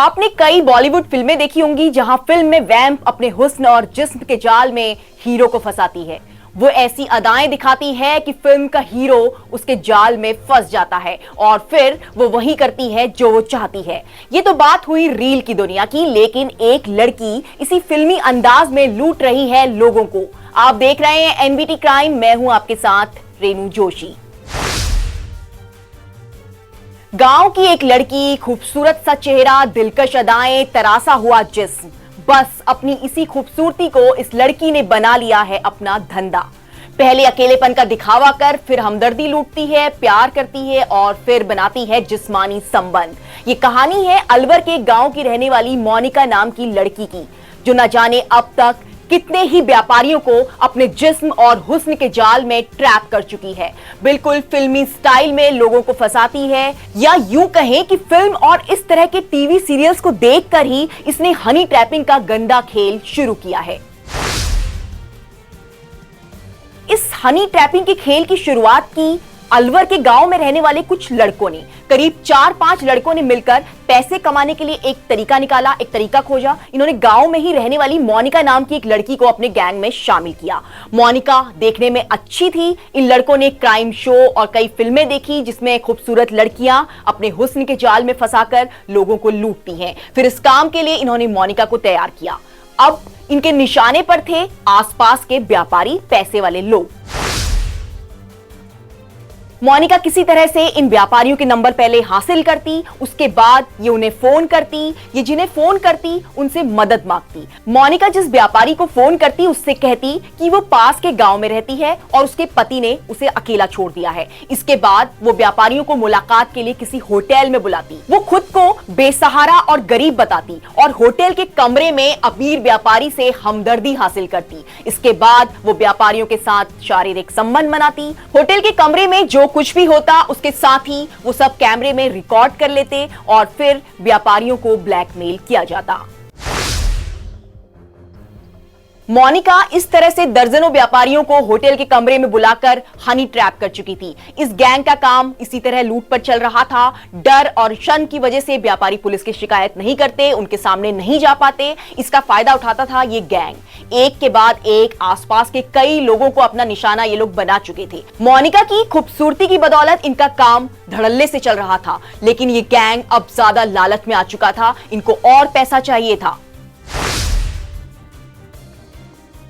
आपने कई बॉलीवुड फिल्में देखी होंगी जहां फिल्म में वैम्प अपने हुस्न और जिस्म के जाल में हीरो को फंसाती है। वो ऐसी अदाएं दिखाती है कि फिल्म का हीरो उसके जाल में फंस जाता है और फिर वो वही करती है जो वो चाहती है। ये तो बात हुई रील की दुनिया की, लेकिन एक लड़की इसी फिल्मी अंदाज में लूट रही है लोगों को। आप देख रहे हैं एनबीटी क्राइम, मैं हूं आपके साथ रेनू जोशी। गांव की एक लड़की, खूबसूरत सा चेहरा, दिलकश अदाएं, तरासा हुआ जिस्म, बस अपनी इसी खूबसूरती को इस लड़की ने बना लिया है अपना धंधा। पहले अकेलेपन का दिखावा कर फिर हमदर्दी लूटती है, प्यार करती है और फिर बनाती है जिस्मानी संबंध। ये कहानी है अलवर के गांव की रहने वाली मोनिका नाम की लड़की की, जो न जाने अब तक कितने ही व्यापारियों को अपने जिस्म और हुस्न के जाल में ट्रैप कर चुकी है। बिल्कुल फिल्मी स्टाइल में लोगों को फंसाती है, या यूं कहें कि फिल्म और इस तरह के टीवी सीरियल्स को देखकर ही इसने हनी ट्रैपिंग का गंदा खेल शुरू किया है। इस हनी ट्रैपिंग के खेल की शुरुआत की अलवर के गांव में रहने वाले कुछ लड़कों ने। करीब 4-5 लड़कों ने मिलकर पैसे कमाने के लिए एक तरीका निकाला, एक तरीका खोजा। इन्होंने गांव में ही रहने वाली मोनिका नाम की एक लड़की को अपने गैंग में शामिल किया। मोनिका देखने में अच्छी थी। इन लड़कों ने क्राइम शो और कई फिल्में देखी जिसमें खूबसूरत लड़कियां अपने हुस्न के जाल में फंसाकर लोगों को लूटती हैं। फिर इस काम के लिए इन्होंने मोनिका को तैयार किया। अब इनके निशाने पर थे आसपास के व्यापारी, पैसे वाले लोग। मोनिका किसी तरह से इन व्यापारियों के नंबर पहले हासिल करती, उसके बाद ये उन्हें फोन करती। ये जिन्हें फोन करती उनसे मदद मांगती। मोनिका जिस व्यापारी को फोन करती उससे कहती कि वो पास के गांव में रहती है और उसके पति ने उसे अकेला छोड़ दिया है। इसके बाद वो व्यापारियों को मुलाकात के लिए किसी होटल में बुलाती। वो खुद को बेसहारा और गरीब बताती और होटल के कमरे में अमीर व्यापारी से हमदर्दी हासिल करती। इसके बाद वो व्यापारियों के साथ शारीरिक संबंध बनाती। होटल के कमरे में जो कुछ भी होता उसके साथ ही वो सब कैमरे में रिकॉर्ड कर लेते और फिर व्यापारियों को ब्लैकमेल किया जाता। मोनिका इस तरह से दर्जनों व्यापारियों को होटल के कमरे में बुलाकर हनी ट्रैप कर चुकी थी। इस गैंग का काम इसी तरह लूट पर चल रहा था। डर और शन की वजह से व्यापारी पुलिस की शिकायत नहीं करते, उनके सामने नहीं जा पाते। इसका फायदा उठाता था ये गैंग। एक के बाद एक आसपास के कई लोगों को अपना निशाना ये लोग बना चुके थे। मोनिका की खूबसूरती की बदौलत इनका काम धड़ल्ले से चल रहा था, लेकिन ये गैंग अब ज्यादा लालच में आ चुका था। इनको और पैसा चाहिए था।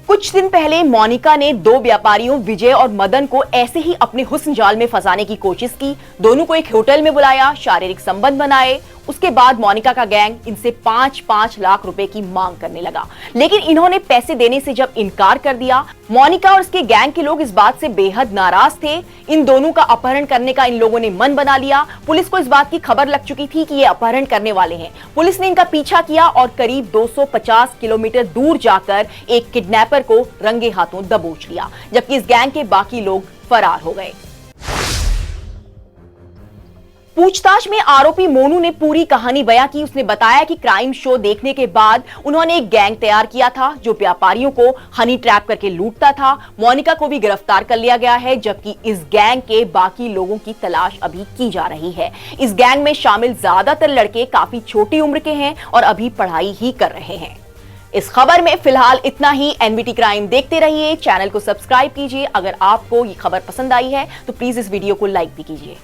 कुछ दिन पहले मोनिका ने 2 व्यापारियों विजय और मदन को ऐसे ही अपने हुस्न जाल में फंसाने की कोशिश की। दोनों को एक होटल में बुलाया, शारीरिक संबंध बनाए। उसके बाद मोनिका का गैंग इनसे 5-5 लाख रुपए की मांग करने लगा, लेकिन इन्होंने पैसे देने से जब इनकार कर दिया, मोनिका और उसके गैंग के लोग इस बात से बेहद नाराज थे। इन दोनों का अपहरण करने का इन लोगों ने मन बना लिया। पुलिस को इस बात की खबर लग चुकी थी कि ये अपहरण करने वाले हैं। पुलिस ने इनका पीछा किया और करीब 250 किलोमीटर दूर जाकर एक किडनैपर को रंगे हाथों दबोच लिया, जबकि इस गैंग के बाकी लोग फरार हो गए। पूछताछ में आरोपी मोनू ने पूरी कहानी बयां की। उसने बताया कि क्राइम शो देखने के बाद उन्होंने एक गैंग तैयार किया था जो व्यापारियों को हनी ट्रैप करके लूटता था। मोनिका को भी गिरफ्तार कर लिया गया है, जबकि इस गैंग के बाकी लोगों की तलाश अभी की जा रही है। इस गैंग में शामिल ज्यादातर लड़के काफी छोटी उम्र के हैं और अभी पढ़ाई ही कर रहे हैं। इस खबर में फिलहाल इतना ही। एनबीटी क्राइम देखते रहिए, चैनल को सब्सक्राइब कीजिए। अगर आपको ये खबर पसंद आई है तो प्लीज इस वीडियो को लाइक भी कीजिए।